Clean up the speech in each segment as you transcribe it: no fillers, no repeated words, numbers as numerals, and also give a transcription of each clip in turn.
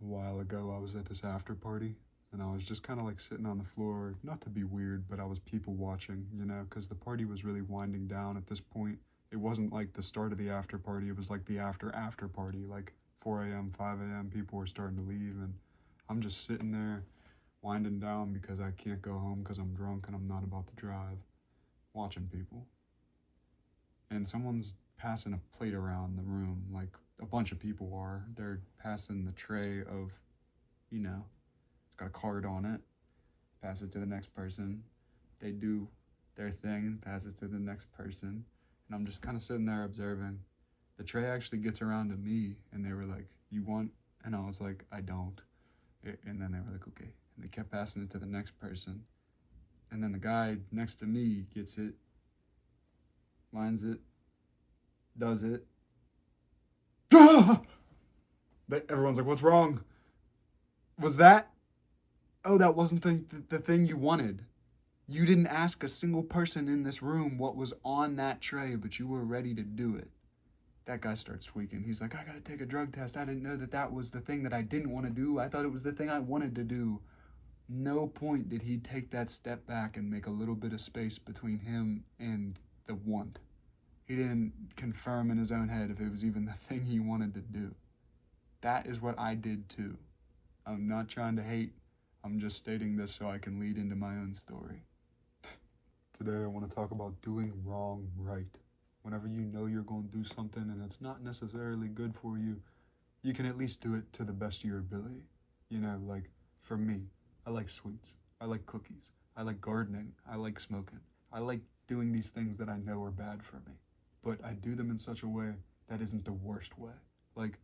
A while ago, I was at this after party and I was just kind of like sitting on the floor, not to be weird, but I was people watching, because the party was really winding down at this point. It wasn't like the start of the after party, it was like the after party, like 4 a.m., 5 a.m., people were starting to leave, and I'm just sitting there winding down because I can't go home because I'm drunk and I'm not about to drive, watching people. And someone's passing a plate around the room, like a bunch of people are. They're passing the tray of, it's got a card on it, pass it to the next person. They do their thing, pass it to the next person. And I'm just kind of sitting there observing. The tray actually gets around to me, and they were like, "You want?" And I was like, "I don't." And then they were like, "Okay." And they kept passing it to the next person. And then the guy next to me gets it, lines it, does it. Everyone's like, "What's wrong? Was that? Oh, that wasn't the thing you wanted. You didn't ask a single person in this room what was on that tray, but you were ready to do it." That guy starts tweaking. He's like, "I gotta take a drug test. I didn't know that was the thing that I didn't want to do. I thought it was the thing I wanted to do." No point did he take that step back and make a little bit of space between him and the want. He didn't confirm in his own head if it was even the thing he wanted to do. That is what I did too. I'm not trying to hate. I'm just stating this so I can lead into my own story. Today I want to talk about doing wrong right. Whenever you know you're going to do something and it's not necessarily good for you, you can at least do it to the best of your ability. Like for me, I like sweets. I like cookies. I like gardening. I like smoking. I like doing these things that I know are bad for me. But I do them in such a way that isn't the worst way. Like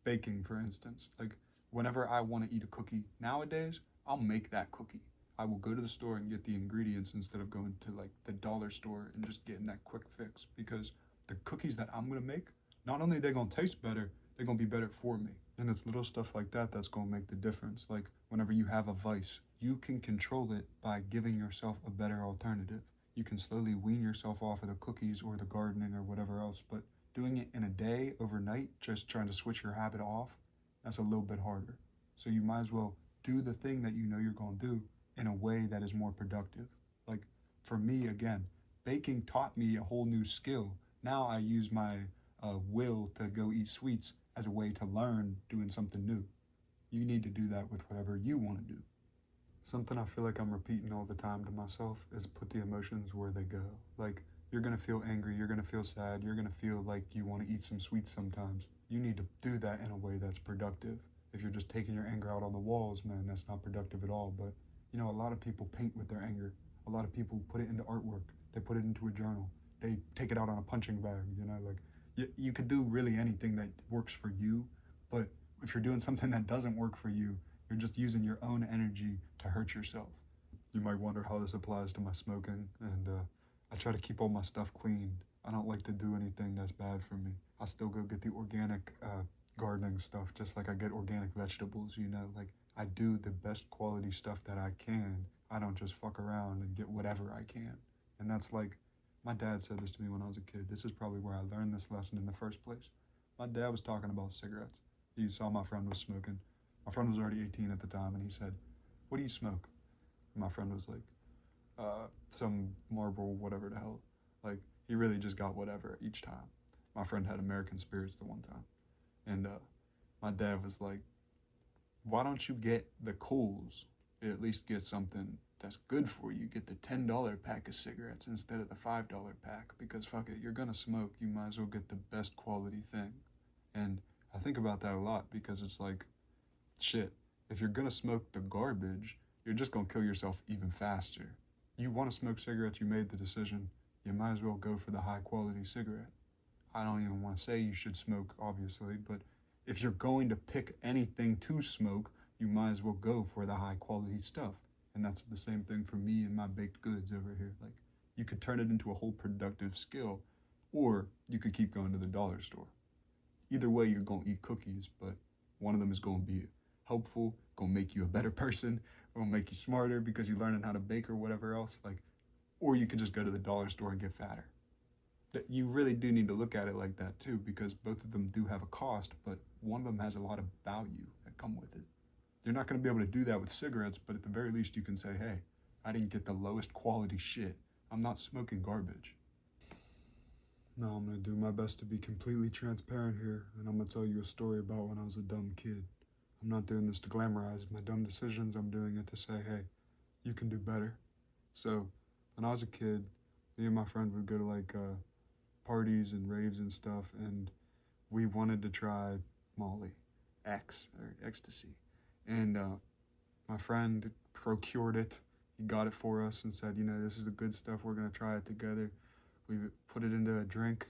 baking, for instance. Like whenever I want to eat a cookie nowadays, I'll make that cookie. I will go to the store and get the ingredients instead of going to like the dollar store and just getting that quick fix, because the cookies that I'm gonna make, not only are they gonna taste better, they're gonna be better for me. And it's little stuff like that that's gonna make the difference. Like whenever you have a vice, you can control it by giving yourself a better alternative. You can slowly wean yourself off of the cookies or the gardening or whatever else, but doing it in a day, overnight, just trying to switch your habit off, that's a little bit harder. So you might as well do the thing that you know you're gonna do in a way that is more productive. Like for me, again, baking taught me a whole new skill. Now I use my will to go eat sweets as a way to learn doing something new. You need to do that with whatever you want to do. Something I feel like I'm repeating all the time to myself is put the emotions where they go. Like, you're gonna feel angry, you're gonna feel sad, you're gonna feel like you wanna eat some sweets sometimes. You need to do that in a way that's productive. If you're just taking your anger out on the walls, man, that's not productive at all. But, a lot of people paint with their anger. A lot of people put it into artwork. They put it into a journal. They take it out on a punching bag, like, you could do really anything that works for you, but if you're doing something that doesn't work for you, you're just using your own energy to hurt yourself. You might wonder how this applies to my smoking, and I try to keep all my stuff clean. I don't like to do anything that's bad for me. I still go get the organic gardening stuff, just like I get organic vegetables, like I do the best quality stuff that I can. I don't just fuck around and get whatever I can. And that's like, my dad said this to me when I was a kid. This is probably where I learned this lesson in the first place. My dad was talking about cigarettes. He saw my friend was smoking. My friend was already 18 at the time, and he said, "What do you smoke?" And my friend was like, some Marlboro, whatever the hell. Like, he really just got whatever each time. My friend had American Spirits the one time. And my dad was like, "Why don't you get the Coles? At least get something that's good for you. Get the $10 pack of cigarettes instead of the $5 pack, because fuck it, you're gonna smoke. You might as well get the best quality thing." And I think about that a lot, because it's like, shit, if you're gonna smoke the garbage, you're just gonna kill yourself even faster. You wanna smoke cigarettes, you made the decision, you might as well go for the high quality cigarette. I don't even wanna say you should smoke, obviously, but if you're going to pick anything to smoke, you might as well go for the high quality stuff. And that's the same thing for me and my baked goods over here. Like, you could turn it into a whole productive skill, or you could keep going to the dollar store. Either way, you're gonna eat cookies, but one of them is gonna be helpful, gonna make you a better person, gonna make you smarter because you're learning how to bake or whatever else. Like, or you can just go to the dollar store and get fatter. That you really do need to look at it like that too, because both of them do have a cost, but one of them has a lot of value that comes You're not going to be able to do that with cigarettes, but at the very least you can say, hey, I didn't get the lowest quality shit. I'm not smoking garbage. No, I'm going to do my best to be completely transparent here, and I'm going to tell you a story about when I was a dumb kid. I'm not doing this to glamorize my dumb decisions. I'm doing it to say, hey, you can do better. So, when I was a kid, me and my friend would go to like parties and raves and stuff, and we wanted to try Molly, X, or ecstasy. And my friend procured it. He got it for us and said, this is the good stuff. We're going to try it together. We put it into a drink,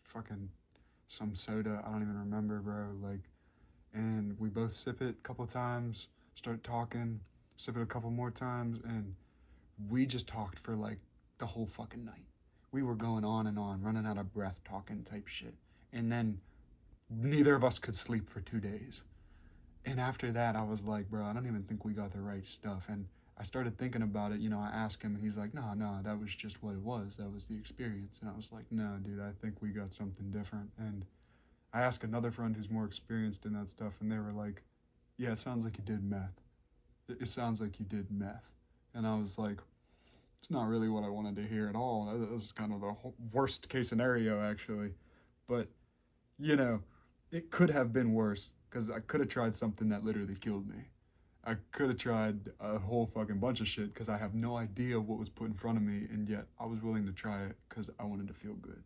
fucking some soda. I don't even remember, bro. And we both sip it a couple times, start talking, sip it a couple more times, and we just talked for like the whole fucking night. We were going on and on, running out of breath, talking type shit. And then neither of us could sleep for 2 days. And after that, I was like, bro, I don't even think we got the right stuff. And I started thinking about it. I asked him, and he's like, no, that was just what it was. That was the experience. And I was like, no, dude, I think we got something different. And I asked another friend who's more experienced in that stuff, and they were like, yeah, it sounds like you did meth. It sounds like you did meth. And I was like, it's not really what I wanted to hear at all. That was kind of the worst case scenario, actually. But, it could have been worse, because I could have tried something that literally killed me. I could have tried a whole fucking bunch of shit, because I have no idea what was put in front of me, and yet I was willing to try it because I wanted to feel good.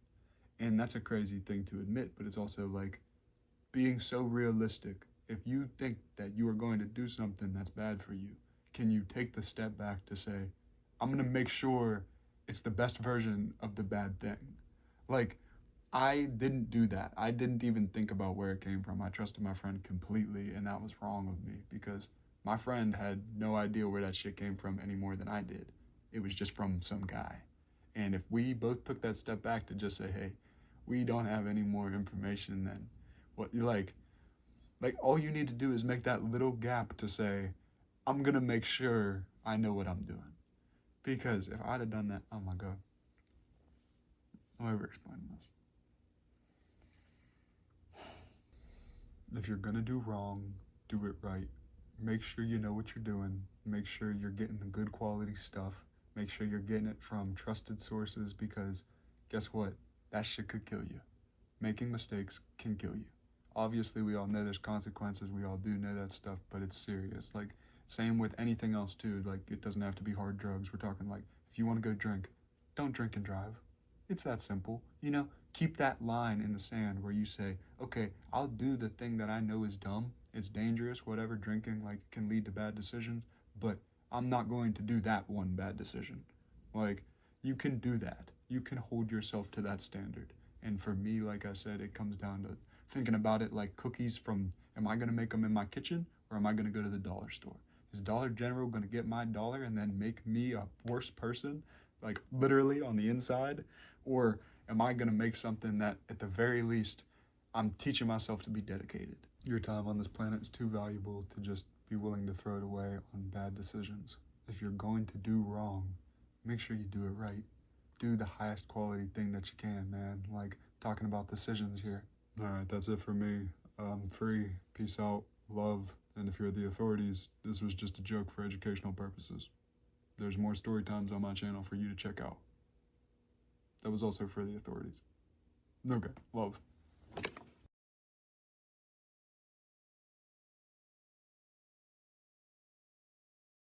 And that's a crazy thing to admit, but it's also like being so realistic. If you think that you are going to do something that's bad for you, can you take the step back to say, I'm going to make sure it's the best version of the bad thing? Like, I didn't do that. I didn't even think about where it came from. I trusted my friend completely, and that was wrong of me, because my friend had no idea where that shit came from any more than I did. It was just from some guy. And if we both took that step back to just say, hey, we don't have any more information than what you like all you need to do is make that little gap to say, I'm going to make sure I know what I'm doing. Because if I'd have done that, oh my God. I'll ever explain this. If you're going to do wrong, do it right. Make sure you know what you're doing. Make sure you're getting the good quality stuff. Make sure you're getting it from trusted sources, because guess what? That shit could kill you. Making mistakes can kill you. Obviously, we all know there's consequences. We all do know that stuff, but it's serious. Like, same with anything else, too. Like, it doesn't have to be hard drugs. We're talking, like, if you want to go drink, don't drink and drive. It's that simple. Keep that line in the sand where you say, okay, I'll do the thing that I know is dumb. It's dangerous, whatever. Drinking, can lead to bad decisions, but I'm not going to do that one bad decision. You can do that. You can hold yourself to that standard. And for me, like I said, it comes down to thinking about it like cookies from, am I going to make them in my kitchen, or am I going to go to the dollar store? Is Dollar General going to get my dollar and then make me a worse person, literally on the inside? Or am I going to make something that, at the very least, I'm teaching myself to be dedicated? Your time on this planet is too valuable to just be willing to throw it away on bad decisions. If you're going to do wrong, make sure you do it right. Do the highest quality thing that you can, man. Talking about decisions here. All right, that's it for me. I'm free. Peace out. Love. And if you're the authorities, this was just a joke for educational purposes. There's more story times on my channel for you to check out. That was also for the authorities. Okay, love.